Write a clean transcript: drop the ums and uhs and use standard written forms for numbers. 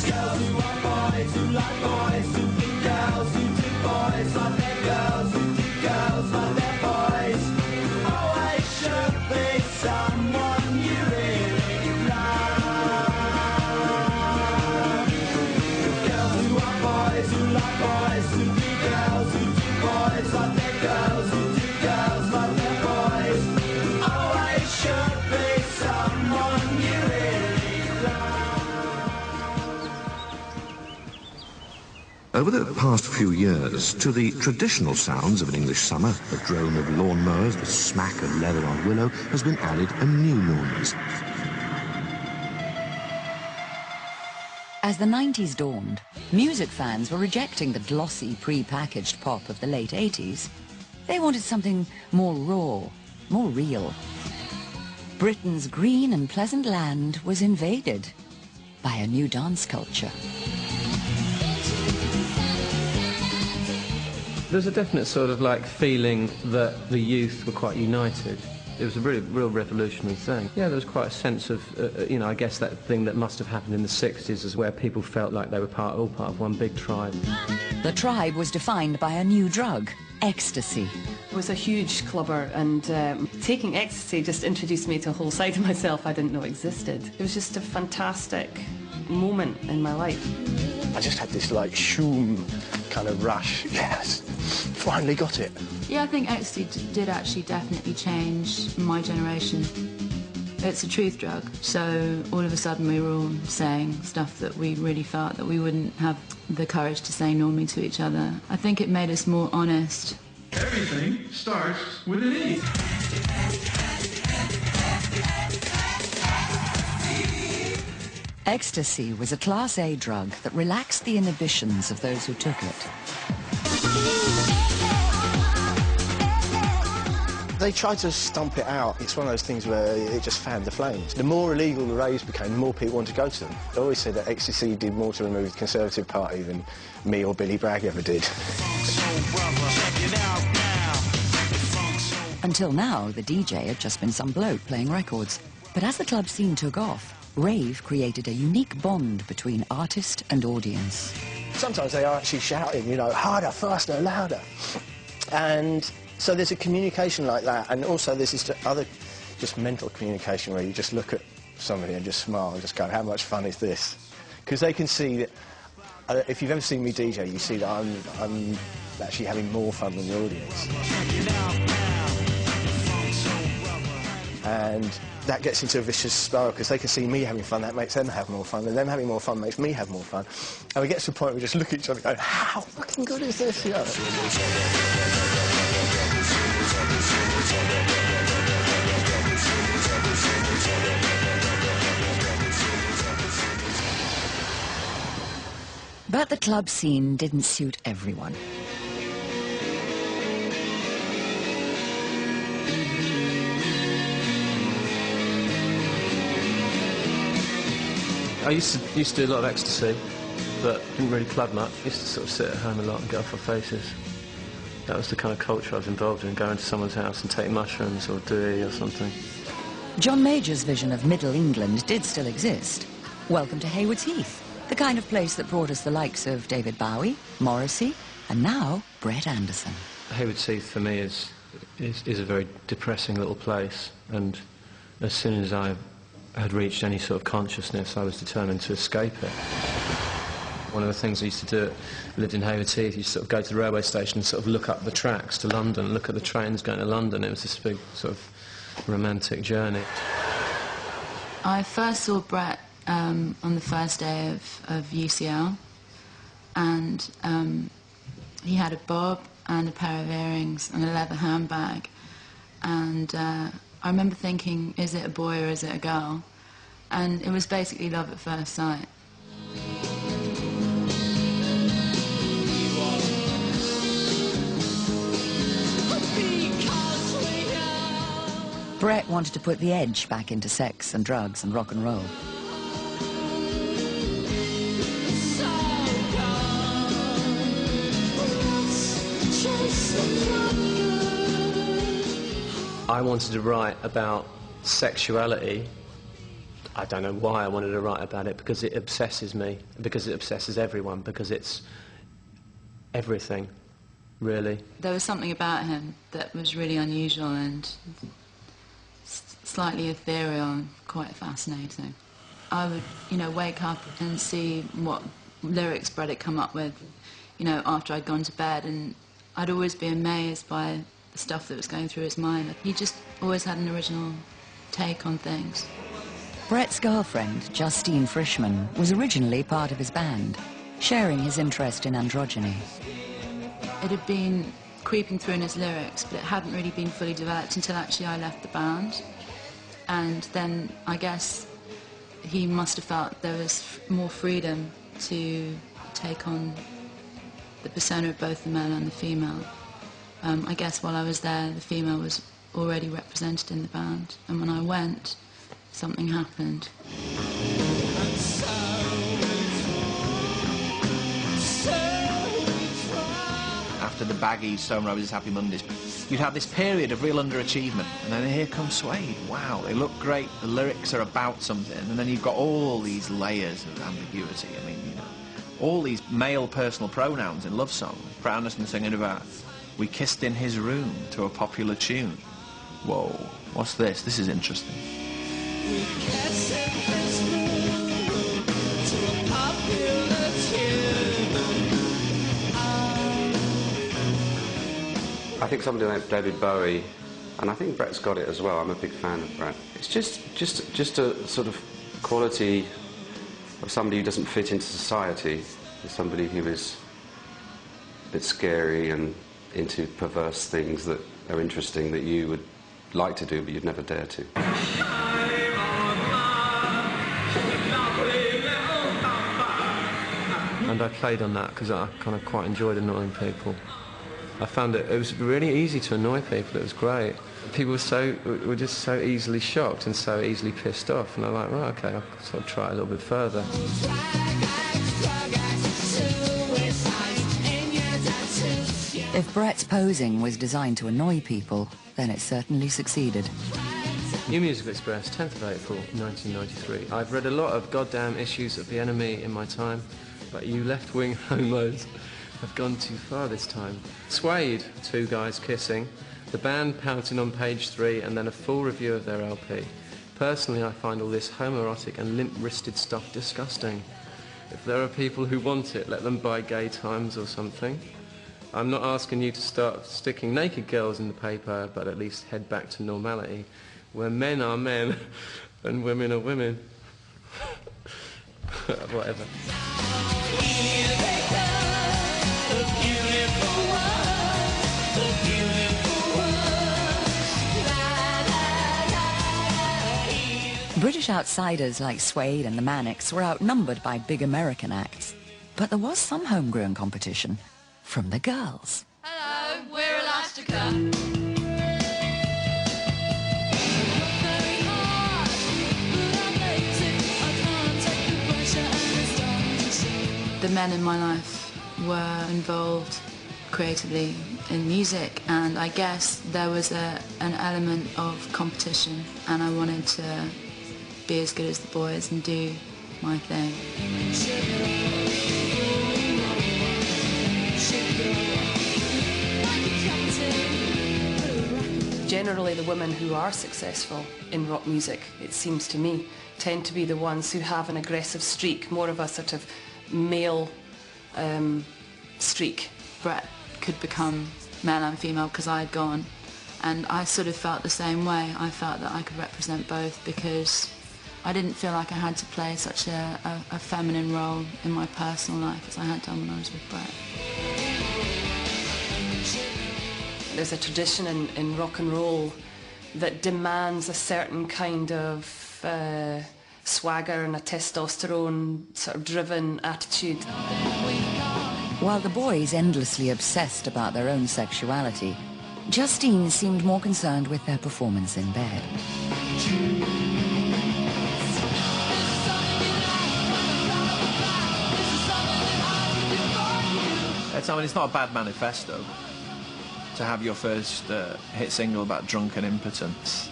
Girls who want boys, who like boys, who think girls who do boys like their girls, who do girls like their boys. Always should be someone you really love. Girls who want boys, who like boys, who be girls, who do boys like their girls, who do girls like their boys. Always should be someone you really love. Over the past few years, to the traditional sounds of an English summer, the drone of lawnmowers, the smack of leather on willow, has been added a new noise. As the 90s dawned, music fans were rejecting the glossy, pre-packaged pop of the late 80s. They wanted something more raw, more real. Britain's green and pleasant land was invaded by a new dance culture. There's a definite sort of like feeling that the youth were quite united. It was a really real revolutionary thing. Yeah, there was quite a sense of, you know, I guess that thing that must have happened in the 60s is where people felt like they were all part of one big tribe. The tribe was defined by a new drug, ecstasy. I was a huge clubber, and taking ecstasy just introduced me to a whole side of myself I didn't know existed. It was just a fantastic moment in my life. I just had this like shoom kind of rush. Yes, finally got it. Yeah, I think ecstasy did actually definitely change my generation. It's a truth drug, so all of a sudden we were all saying stuff that we really felt that we wouldn't have the courage to say normally to each other. I think it made us more honest. Everything starts with an E. Ecstasy was a Class A drug that relaxed the inhibitions of those who took it. They tried to stomp it out. It's one of those things where it just fanned the flames. The more illegal the raves became, the more people wanted to go to them. I always said that ecstasy did more to remove the Conservative Party than me or Billy Bragg ever did. Until now, the DJ had just been some bloke playing records. But as the club scene took off, rave created a unique bond between artist and audience. Sometimes they are actually shouting, you know, harder, faster, louder. And so there's a communication like that, and also there's this other just mental communication where you just look at somebody and just smile and just go, how much fun is this? Because they can see that, if you've ever seen me DJ, you see that I'm actually having more fun than the audience. And that gets into a vicious spiral, because they can see me having fun, that makes them have more fun, and them having more fun makes me have more fun. And we get to a point where we just look at each other and go, how fucking good is this? You know? But the club scene didn't suit everyone. I used to do a lot of ecstasy, but didn't really club much. I used to sort of sit at home a lot and get off our faces. That was the kind of culture I was involved in, going to someone's house and take mushrooms or dewey or something. John Major's vision of Middle England did still exist. Welcome to Haywards Heath, the kind of place that brought us the likes of David Bowie, Morrissey, and now Brett Anderson. Haywards Heath for me is a very depressing little place, and as soon as I had reached any sort of consciousness, I was determined to escape it. One of the things I used to do, lived in Haywards Heath, you sort of go to the railway station and sort of look up the tracks to London, look at the trains going to London. It was this big sort of romantic journey. I first saw Brett on the first day of UCL, and he had a bob and a pair of earrings and a leather handbag, and I remember thinking, is it a boy or is it a girl? And it was basically love at first sight. Brett wanted to put the edge back into sex and drugs and rock and roll. I wanted to write about sexuality I don't know why I wanted to write about it, because it obsesses me, because it obsesses everyone, because it's everything, really. There was something about him that was really unusual and slightly ethereal and quite fascinating. I would, you know, wake up and see what lyrics Brett had come up with, you know, after I'd gone to bed, and I'd always be amazed by the stuff that was going through his mind. He just always had an original take on things. Brett's girlfriend, Justine Frischmann, was originally part of his band, sharing his interest in androgyny. It had been creeping through in his lyrics, but it hadn't really been fully developed until actually I left the band. And then I guess he must have felt there was more freedom to take on the persona of both the male and the female. I guess while I was there, the female was already represented in the band, and when I went, something happened. After the baggy Stone Roses Happy Mondays, you'd have this period of real underachievement, and then here comes Suede. Wow, they look great, the lyrics are about something, and then you've got all these layers of ambiguity. I mean, you know, all these male personal pronouns in love songs. Brett Anderson singing about, "We kissed in his room" to a popular tune. Whoa, what's this? This is interesting. We kissed in his room to a popular tune. I think somebody like David Bowie, and I think Brett's got it as well. I'm a big fan of Brett. It's just a sort of quality of somebody who doesn't fit into society. It's somebody who is a bit scary and into perverse things that are interesting that you would like to do but you'd never dare to. And I played on that because I kind of quite enjoyed annoying people. I found it was really easy to annoy people. It was great. People were just so easily shocked and so easily pissed off, and I'm like, right, okay, I'll sort of try a little bit further. If Brett's posing was designed to annoy people, then it certainly succeeded. New Musical Express, 10th of April, 1993. I've read a lot of goddamn issues of The Enemy in my time, but you left-wing homos have gone too far this time. Suede, two guys kissing, the band pouting on page 3, and then a full review of their LP. Personally, I find all this homoerotic and limp-wristed stuff disgusting. If there are people who want it, let them buy Gay Times or something. I'm not asking you to start sticking naked girls in the paper, but at least head back to normality, where men are men and women are women. Whatever. British outsiders like Suede and the Manics were outnumbered by big American acts. But there was some homegrown competition from the girls. Hello, we're Elastica. The men in my life were involved creatively in music, and I guess there was an element of competition, and I wanted to be as good as the boys and do my thing. Generally, the women who are successful in rock music, it seems to me, tend to be the ones who have an aggressive streak, more of a sort of male streak. Brett could become male and female because I had gone, and I sort of felt the same way. I felt that I could represent both because I didn't feel like I had to play such a feminine role in my personal life as I had done when I was with Brett. There's a tradition in rock and roll that demands a certain kind of swagger and a testosterone sort of driven attitude. While the boys endlessly obsessed about their own sexuality, Justine seemed more concerned with their performance in bed. It's not a bad manifesto to have your first hit single about drunken impotence.